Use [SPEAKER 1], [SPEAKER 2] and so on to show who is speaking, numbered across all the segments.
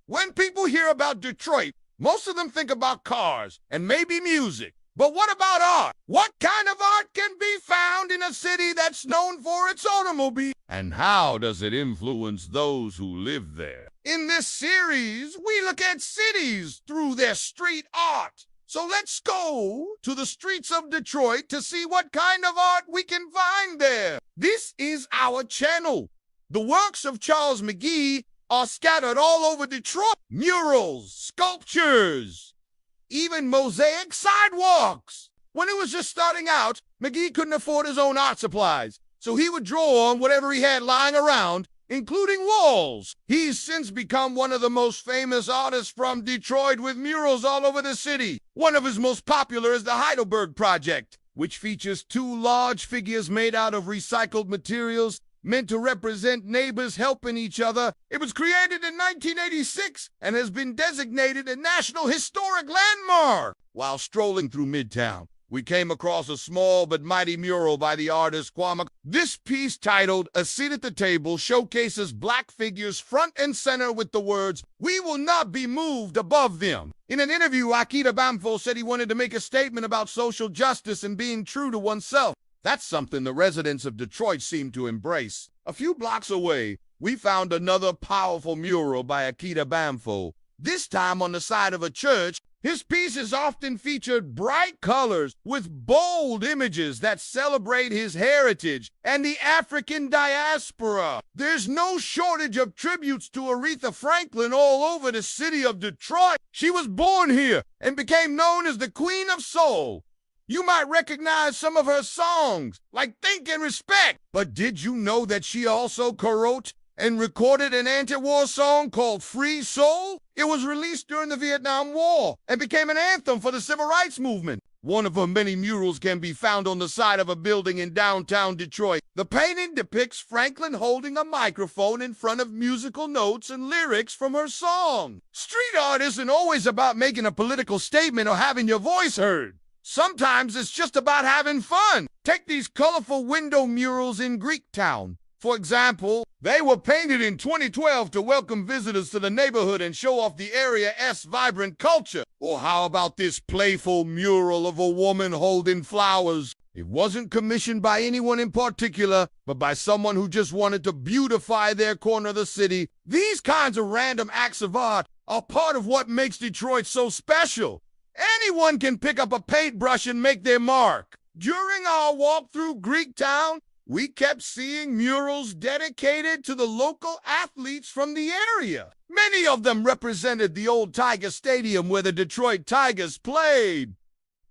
[SPEAKER 1] When people hear about Detroit, most of them think about cars and maybe music. But what about art? What kind of art can be found in a city that's known for its automobile? And how does it influence those who live there? In this series, we look at cities through their street art. So let's go to the streets of Detroit to see what kind of art we can find there. This is our channel. The works of Charles McGee are scattered all over Detroit. Murals, sculptures, even mosaic sidewalks. When it was just starting out, McGee couldn't afford his own art supplies, so he would draw on whatever he had lying around, including walls. He's since become one of the most famous artists from Detroit with murals all over the city. One of his most popular is the Heidelberg Project, which features two large figures made out of recycled materials meant to represent neighbors helping each other. It was created in 1986 and has been designated a National Historic Landmark. While strolling through Midtown, we came across a small but mighty mural by the artist Kwame. This piece, titled "A Seat at the Table," showcases black figures front and center with the words, "We will not be moved" above them. In an interview, Akita Bamfo said he wanted to make a statement about social justice and being true to oneself. That's something the residents of Detroit seem to embrace. A few blocks away, we found another powerful mural by Akita Bamfo, this time on the side of a church. His pieces often featured bright colors with bold images that celebrate his heritage and the African diaspora. There's no shortage of tributes to Aretha Franklin all over the city of Detroit. She was born here and became known as the Queen of Soul. You might recognize some of her songs, like Think and Respect. But did you know that she also co-wrote and recorded an anti-war song called Free Soul? It was released during the Vietnam War and became an anthem for the civil rights movement. One of her many murals can be found on the side of a building in downtown Detroit. The painting depicts Franklin holding a microphone in front of musical notes and lyrics from her song. Street art isn't always about making a political statement or having your voice heard. Sometimes it's just about having fun. Take these colorful window murals in Greektown. For example, they were painted in 2012 to welcome visitors to the neighborhood and show off the area's vibrant culture. Or how about this playful mural of a woman holding flowers? It wasn't commissioned by anyone in particular, but by someone who just wanted to beautify their corner of the city. These kinds of random acts of art are part of what makes Detroit so special. Anyone can pick up a paintbrush and make their mark. During our walk through Greektown, we kept seeing murals dedicated to the local athletes from the area. Many of them represented the old Tiger Stadium where the Detroit Tigers played.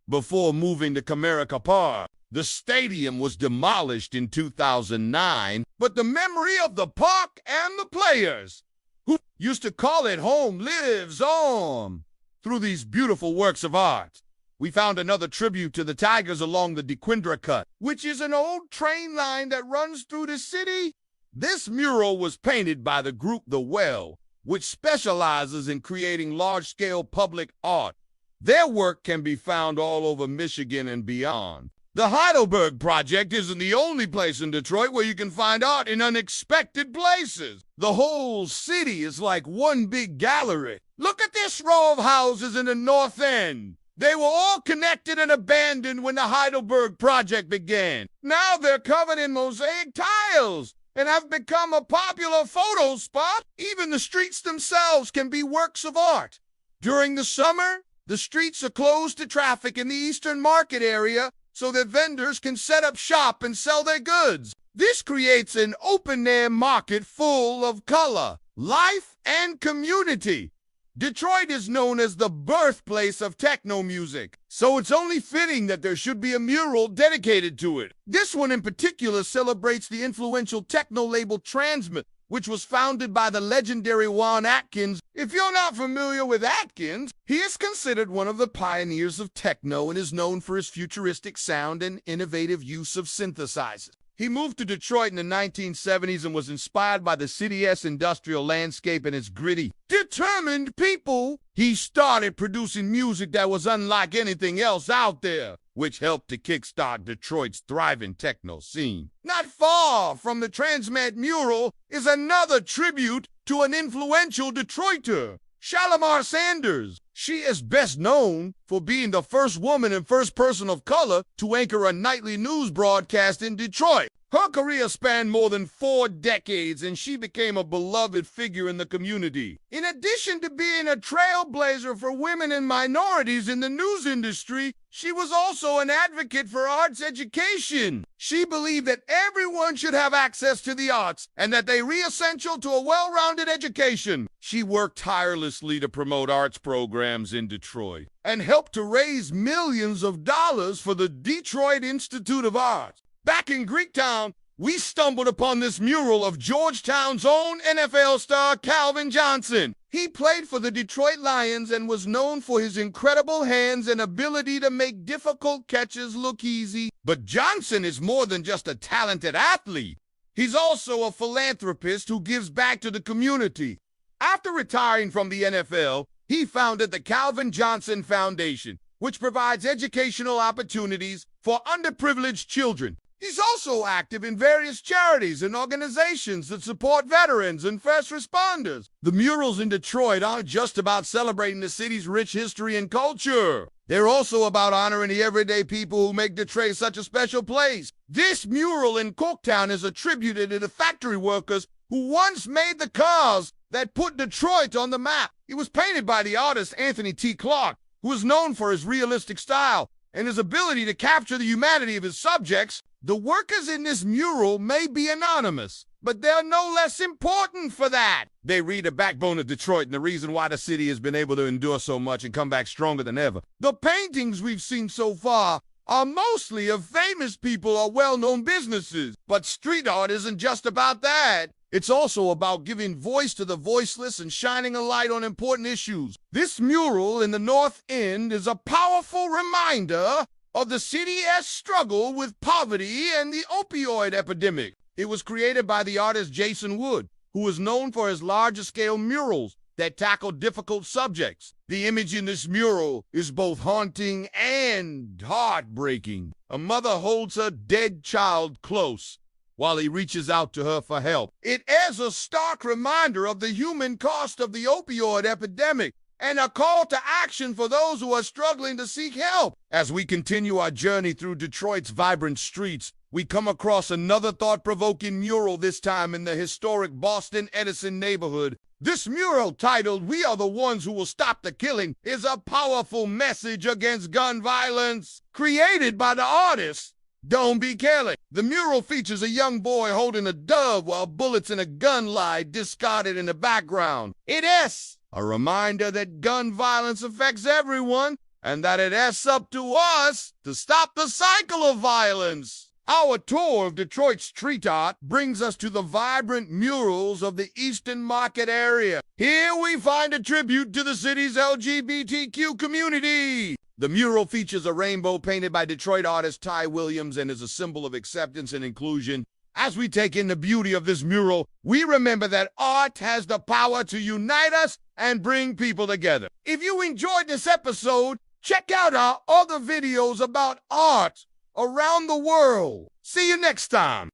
[SPEAKER 1] Before moving to Comerica Park, the stadium was demolished in 2009, but the memory of the park and the players, who used to call it home, lives on. Through these beautiful works of art, we found another tribute to the Tigers along the DeQuindra Cut, which is an old train line that runs through the city. This mural was painted by the group The Well, which specializes in creating large-scale public art. Their work can be found all over Michigan and beyond. The Heidelberg Project isn't the only place in Detroit where you can find art in unexpected places. The whole city is like one big gallery. Look at this row of houses in the North End. They were all connected and abandoned when the Heidelberg Project began. Now they're covered in mosaic tiles and have become a popular photo spot. Even the streets themselves can be works of art. During the summer, the streets are closed to traffic in the Eastern Market area so that vendors can set up shop and sell their goods. This creates an open-air market full of color, life, and community. Detroit is known as the birthplace of techno music, so it's only fitting that there should be a mural dedicated to it. This one in particular celebrates the influential techno label Transmit, which was founded by the legendary Juan Atkins. If you're not familiar with Atkins, he is considered one of the pioneers of techno and is known for his futuristic sound and innovative use of synthesizers. He moved to Detroit in the 1970s and was inspired by the city's industrial landscape and its gritty, determined people. He started producing music that was unlike anything else out there, which helped to kickstart Detroit's thriving techno scene. Not far from the Transmat mural is another tribute to an influential Detroiter. Shalimar Sanders. She is best known for being the first woman and first person of color to anchor a nightly news broadcast in Detroit. Her career spanned more than 4 decades, and she became a beloved figure in the community. In addition to being a trailblazer for women and minorities in the news industry, she was also an advocate for arts education. She believed that everyone should have access to the arts and that they are essential to a well-rounded education. She worked tirelessly to promote arts programs in Detroit and helped to raise millions of dollars for the Detroit Institute of Arts. Back in Greektown, we stumbled upon this mural of Georgetown's own NFL star Calvin Johnson. He played for the Detroit Lions and was known for his incredible hands and ability to make difficult catches look easy. But Johnson is more than just a talented athlete. He's also a philanthropist who gives back to the community. After retiring from the NFL, he founded the Calvin Johnson Foundation, which provides educational opportunities for underprivileged children. He's also active in various charities and organizations that support veterans and first responders. The murals in Detroit aren't just about celebrating the city's rich history and culture. They're also about honoring the everyday people who make Detroit such a special place. This mural in Corktown is attributed to the factory workers who once made the cars that put Detroit on the map. It was painted by the artist Anthony T. Clark, who is known for his realistic style and his ability to capture the humanity of his subjects. The workers in this mural may be anonymous, but they're no less important for that. They read the backbone of Detroit and the reason why the city has been able to endure so much and come back stronger than ever. The paintings we've seen so far are mostly of famous people or well-known businesses, but street art isn't just about that. It's also about giving voice to the voiceless and shining a light on important issues. This mural in the North End is a powerful reminder of the city's struggle with poverty and the opioid epidemic. It was created by the artist Jason Wood, who is known for his larger-scale murals that tackle difficult subjects. The image in this mural is both haunting and heartbreaking. A mother holds her dead child close while he reaches out to her for help. It is a stark reminder of the human cost of the opioid epidemic and a call to action for those who are struggling to seek help. As we continue our journey through Detroit's vibrant streets, we come across another thought-provoking mural, this time in the historic Boston Edison neighborhood. This mural, titled "We Are the Ones Who Will Stop the Killing," is a powerful message against gun violence. Created by the artist Don't Be Killing. The mural features a young boy holding a dove while bullets in a gun lie discarded in the background. It is a reminder that gun violence affects everyone and that it is up to us to stop the cycle of violence. Our tour of Detroit's street art brings us to the vibrant murals of the Eastern Market area. Here we find a tribute to the city's LGBTQ community. The mural features a rainbow painted by Detroit artist Ty Williams and is a symbol of acceptance and inclusion. As we take in the beauty of this mural, we remember that art has the power to unite us and bring people together. If you enjoyed this episode, check out our other videos about art around the world. See you next time.